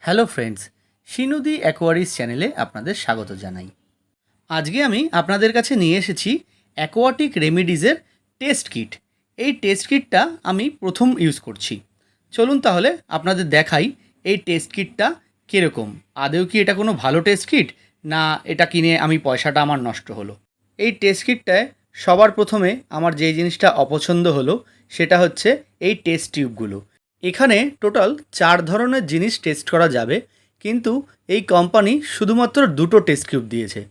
Hello friends, শিনুদি অ্যাকোয়ারিস চ্যানেলে আপনাদের স্বাগত জানাই। আজকে আমি আপনাদের কাছে নিয়ে এসেছি অ্যাকোয়াটিক রেমিডিজের টেস্ট কিট। এই টেস্ট কিটটা আমি প্রথম ইউজ করছি। চলুন তাহলে আপনাদের দেখাই এই টেস্ট কিটটা কীরকম। আদৌ কি এটা কোনো ভালো টেস্ট কিট, না এটা কিনে আমি পয়সাটা আমার নষ্ট হলো। এই টেস্ট কিটটায় সবার প্রথমে আমার যে জিনিসটা অপছন্দ হলো সেটা হচ্ছে এই টেস্ট টিউবগুলো। এখানে টোটাল 4 ধরনের জিনিস টেস্ট করা যাবে, কিন্তু এই কোম্পানি শুধুমাত্র 2টো টেস্ট টিউব দিয়েছে।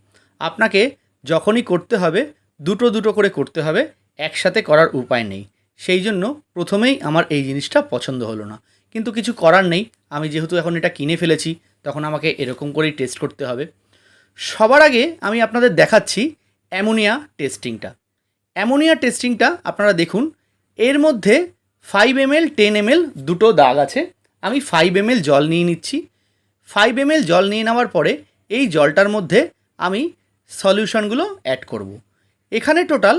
আপনাকে যখনই করতে হবে দুটো দুটো করে করতে হবে, একসাথে করার উপায় নেই। সেই জন্য প্রথমেই আমার এই জিনিসটা পছন্দ হলো না, কিন্তু কিছু করার নেই। আমি যেহেতু এখন এটা কিনে ফেলেছি, তখন আমাকে এরকম করেই টেস্ট করতে হবে। সবার আগে আমি আপনাদের দেখাচ্ছি অ্যামোনিয়া টেস্টিংটা। অ্যামোনিয়া টেস্টিংটা আপনারা দেখুন, এর মধ্যে 5 ml 10 ml দুটো দাগ আছে। আমি 5 ml জল নিয়ে নিচ্ছি। 5 ml জল নিয়ে নেওয়ার পরে এই জলটার মধ্যে আমি সলিউশনগুলো অ্যাড করব। এখানে টোটাল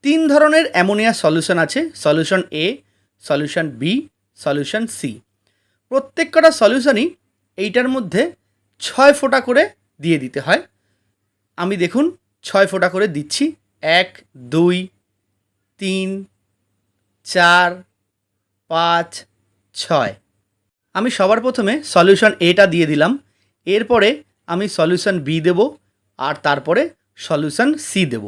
3 ধরনের অ্যামোনিয়া সলিউশন আছে: সলিউশন এ, সলিউশন বি, সলিউশন সি। প্রত্যেক কটা সলিউশনই এইটার মধ্যে 6 ফোঁটা করে দিয়ে দিতে হয়। আমি দেখুন 6 ফোঁটা করে দিচ্ছি। 1, 2, 3, 4, 5, 6। আমি সবার প্রথমে সলিউশন এটা দিয়ে দিলাম। এরপরে আমি সলিউশন বি দেব, আর তারপরে সলিউশন সি দেব।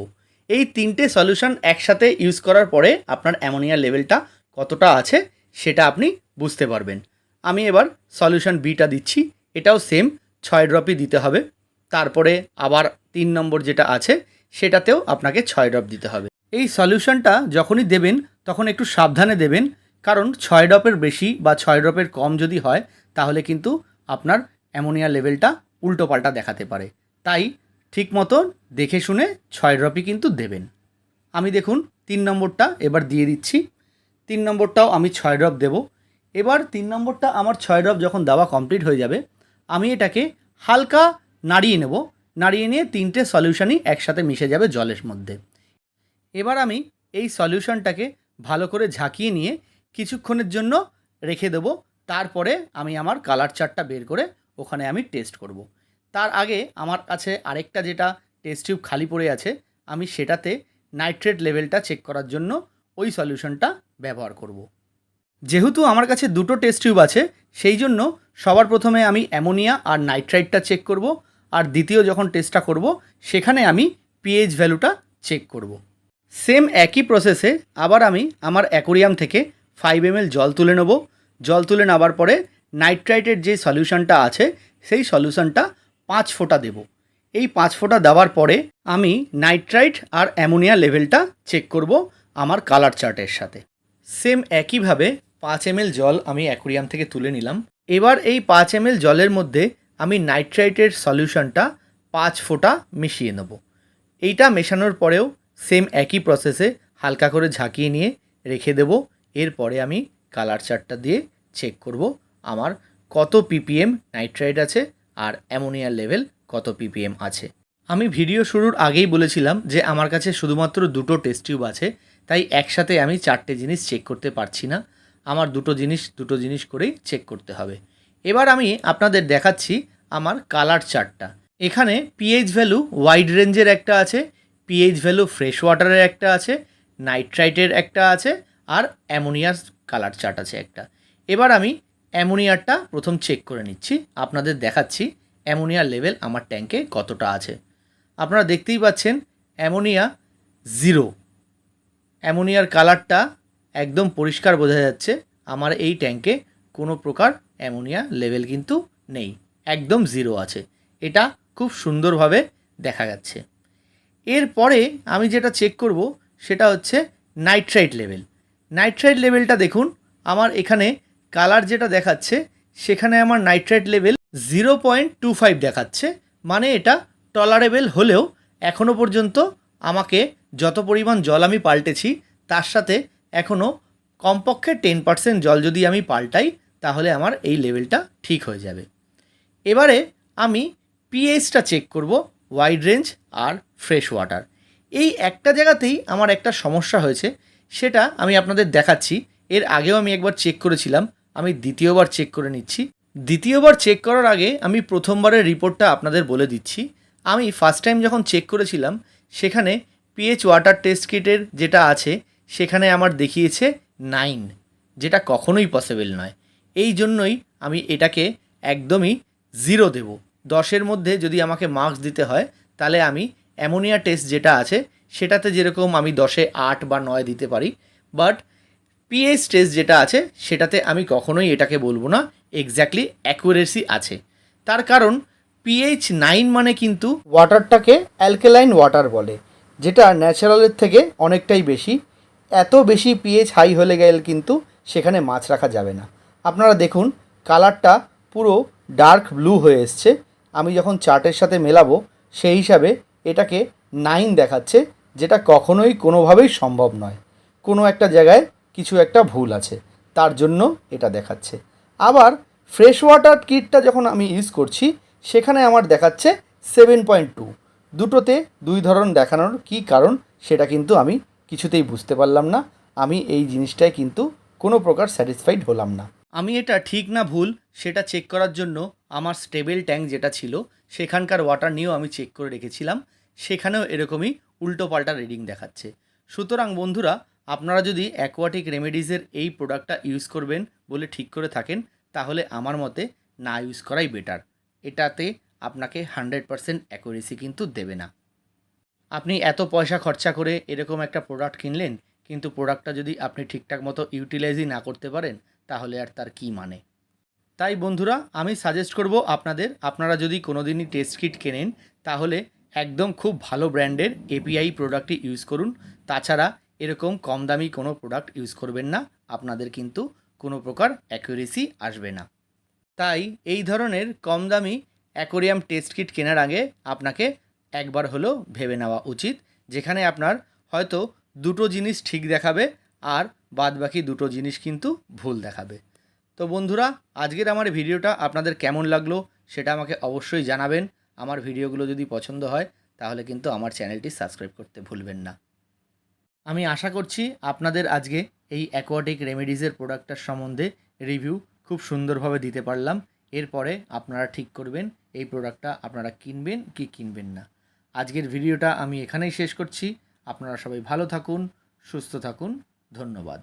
এই 3টে সলিউশন একসাথে ইউজ করার পরে আপনার অ্যামোনিয়া লেভেলটা কতটা আছে সেটা আপনি বুঝতে পারবেন। আমি এবার সলিউশন বিটা দিচ্ছি। এটাও সেম 6 ড্রপই দিতে হবে। তারপরে আবার 3 নম্বর যেটা আছে সেটাতেও আপনাকে 6 ড্রপ দিতে হবে। এই সলিউশনটা যখনই দেবেন তখন একটু সাবধানে দেবেন, কারণ 6 ড্রপের বেশি বা 6 ড্রপের কম যদি হয় তাহলে কিন্তু আপনার অ্যামোনিয়া লেভেলটা উল্টোপাল্টা দেখাতে পারে। তাই ঠিক মতো দেখে শুনে 6 ড্রপই কিন্তু দেবেন। আমি দেখুন 3 নম্বরটা এবার দিয়ে দিচ্ছি। 3 নম্বরটাও আমি 6 ড্রপ দেব। এবার 3 নম্বরটা আমার 6 ড্রপ যখন দেওয়া কমপ্লিট হয়ে যাবে, আমি এটাকে হালকা নাড়িয়ে নেব। নাড়িয়ে নিয়ে 3টে সলিউশনই একসাথে মিশে যাবে জলের মধ্যে। এবার আমি এই সলিউশনটাকে ভালো করে ঝাঁকিয়ে নিয়ে কিছুক্ষণের জন্য রেখে দেবো। তারপরে আমি আমার কালার চার্টটা বের করে ওখানে আমি টেস্ট করব। তার আগে আমার কাছে আরেকটা যেটা টেস্ট টিউব খালি পড়ে আছে, আমি সেটাতে নাইট্রেট লেভেলটা চেক করার জন্য ওই সলিউশনটা ব্যবহার করব। যেহেতু আমার কাছে 2টো টেস্ট টিউব আছে, সেই জন্য সবার প্রথমে আমি অ্যামোনিয়া আর নাইট্রাইটটা চেক করব, আর দ্বিতীয় যখন টেস্টটা করব সেখানে আমি পিএইচ ভ্যালুটা চেক করব। সেম একই প্রসেসে আবার আমি আমার অ্যাকোরিয়াম থেকে 5 ml জল তুলে নেব। জল তুলে নেওয়ার পরে নাইট্রাইটের যে সলিউশনটা আছে সেই সলিউশনটা 5 ফোঁটা দেব। এই 5 ফোঁটা দেওয়ার পরে আমি নাইট্রাইট আর অ্যামোনিয়া লেভেলটা চেক করব আমার কালার চার্টের সাথে। সেম একইভাবে 5 ml জল আমি অ্যাকোরিয়াম থেকে তুলে নিলাম। এবার এই 5 ml জলের মধ্যে আমি নাইট্রাইটের সলিউশনটা 5 ফোঁটা মিশিয়ে নেব। এইটা মেশানোর পরেও সেম একই প্রসেসে হালকা করে ঝাঁকিয়ে নিয়ে রেখে দেব। এরপরে আমি কালার চার্টটা দিয়ে চেক করব আমার কত ppm নাইট্রাইট আছে আর অ্যামোনিয়ার লেভেল কত ppm আছে। আমি ভিডিও শুরুর আগেই বলেছিলাম যে আমার কাছে শুধুমাত্র 2টো টেস্ট টিউব আছে, তাই একসাথে আমি 4টে জিনিস চেক করতে পারছি না। আমার দুটো জিনিস করেই চেক করতে হবে। এবার আমি আপনাদের দেখাচ্ছি আমার কালার চার্টটা। এখানে পিএইচ ভ্যালু ওয়াইড রেঞ্জের একটা আছে, পিএইচ ভ্যালু ফ্রেশ ওয়াটারের একটা আছে, নাইট্রাইটের একটা আছে, আর অ্যামোনিয়ার কালার চার্ট আছে একটা। এবার আমি অ্যামোনিয়ারটা প্রথম চেক করে নিচ্ছি, আপনাদের দেখাচ্ছি অ্যামোনিয়ার লেভেল আমার ট্যাঙ্কে কতটা আছে। আপনারা দেখতেই পাচ্ছেন অ্যামোনিয়া 0। অ্যামোনিয়ার কালারটা একদম পরিষ্কার বোঝা যাচ্ছে আমার এই ট্যাঙ্কে কোনো প্রকার অ্যামোনিয়া লেভেল কিন্তু নেই, একদম 0 আছে। এটা খুব সুন্দরভাবে দেখা যাচ্ছে। এরপরে আমি যেটা চেক করব সেটা হচ্ছে নাইট্রাইট লেভেল। নাইট্রাইট লেভেলটা দেখুন, আমার এখানে কালার যেটা দেখাচ্ছে সেখানে আমার নাইট্রাইট লেভেল 0.25 দেখাচ্ছে। মানে এটা টলারেবল হলেও এখনও পর্যন্ত আমাকে যত পরিমাণ জল আমি পাল্টেছি তার সাথে এখনও কমপক্ষে 10% জল যদি আমি পাল্টাই তাহলে আমার এই লেভেলটা ঠিক হয়ে যাবে। এবারে আমি পিএইচটা চেক করব, ওয়াইড রেঞ্জ আর ফ্রেশ ওয়াটার। এই একটা জায়গাতেই আমার একটা সমস্যা হয়েছে, সেটা আমি আপনাদের দেখাচ্ছি। এর আগেও আমি একবার চেক করেছিলাম, আমি দ্বিতীয়বার চেক করে নিচ্ছি। দ্বিতীয়বার চেক করার আগে আমি প্রথমবারের রিপোর্টটা আপনাদের বলে দিচ্ছি। আমি ফার্স্ট টাইম যখন চেক করেছিলাম সেখানে পিএইচ ওয়াটার টেস্ট কিটের যেটা আছে সেখানে আমার দেখিয়েছে 9, যেটা কখনোই পসিবল নয়। এই জন্যই আমি এটাকে একদমই 0 দেব। 10-এর মধ্যে যদি আমাকে মার্কস দিতে হয় তাহলে আমি অ্যামোনিয়া টেস্ট যেটা আছে সেটাতে যেরকম আমি 10-এ 8 বা 9 দিতে পারি, বাট পিএইচ টেস্ট যেটা আছে সেটাতে আমি কখনোই এটাকে বলবো না এক্স্যাক্টলি অ্যাকুরেসি আছে। তার কারণ পিএইচ 9 মানে কিন্তু ওয়াটারটাকে অ্যালকেলাইন ওয়াটার বলে, যেটা ন্যাচারালের থেকে অনেকটাই বেশি। এত বেশি পিএইচ হাই হলে গেলে কিন্তু সেখানে মাছ রাখা যাবে না। আপনারা দেখুন কালারটা পুরো ডার্ক ব্লু হয়ে এসছে। আমি যখন চার্টের সাথে মেলাবো সেই হিসাবে এটাকে 9 দেখাচ্ছে, যেটা কখনোই কোনোভাবেই সম্ভব নয়। কোনো একটা জায়গায় কিছু একটা ভুল আছে, তার জন্য এটা দেখাচ্ছে। আবার ফ্রেশ ওয়াটার কিটটা যখন আমি ইউজ করছি সেখানে আমার দেখাচ্ছে 7.2। দুটোতে দুই ধরন দেখানোর কী কারণ সেটা কিন্তু আমি কিছুতেই বুঝতে পারলাম না। আমি এই জিনিসটায় কিন্তু কোনো প্রকার স্যাটিসফাইড হলাম না। আমি এটা ঠিক না ভুল সেটা চেক করার জন্য আমার স্টেবেল ট্যাঙ্ক যেটা ছিল সেখানকার ওয়াটার নিয়েও আমি চেক করে রেখেছিলাম, সেখানেও এরকমই উল্টোপাল্টা রিডিং দেখাচ্ছে। সুতরাং বন্ধুরা, আপনারা যদি অ্যাকোয়াটিক রেমেডিসের এই প্রোডাক্টটা ইউজ করবেন বলে ঠিক করে থাকেন তাহলে আমার মতে না ইউজ করাই বেটার। এটাতে আপনাকে 100% অ্যাকুরেসি কিন্তু দেবে না। আপনি এত পয়সা খরচা করে এরকম একটা প্রোডাক্ট কিনলেন, কিন্তু প্রোডাক্টটা যদি আপনি ঠিকঠাক মতো ইউটিলাইজই না করতে পারেন তাহলে আর তার কী মানে। তাই বন্ধুরা, আমি সাজেস্ট করব আপনারা যদি কোনো দিনই টেস্ট কিট কেনেন তাহলে একদম খুব ভালো ব্র্যান্ডের এপিআই প্রোডাক্টই ইউজ করুন। তাছাড়া এরকম কম দামি কোনো প্রোডাক্ট ইউজ করবেন না, আপনাদের কিন্তু কোনো প্রকার অ্যাকুরেসি আসবে না। তাই এই ধরনের কম দামি অ্যাকোরিয়াম টেস্ট কিট কেনার আগে আপনাকে একবার হলেও ভেবে নেওয়া উচিত, যেখানে আপনার হয়তো দুটো জিনিস ঠিক দেখাবে আর বাদবাকি দুটো জিনিস কিন্তু ভুল দেখাবে। তো বন্ধুরা, আজকের আমার ভিডিওটা আপনাদের কেমন লাগলো সেটা আমাকে অবশ্যই জানাবেন। আমার ভিডিওগুলো যদি পছন্দ হয় তাহলে কিন্তু আমার চ্যানেলটি সাবস্ক্রাইব করতে ভুলবেন না। আমি আশা করছি আপনাদের আজকে এই অ্যাকোয়াটিক রেমেডিসের প্রোডাক্টটার সম্বন্ধে রিভিউ খুব সুন্দরভাবে দিতে পারলাম। এরপরে আপনারা ঠিক করবেন এই প্রোডাক্টটা আপনারা কিনবেন কি কিনবেন না। আজকের ভিডিওটা আমি এখানেই শেষ করছি। আপনারা সবাই ভালো থাকুন, সুস্থ থাকুন। ধন্যবাদ।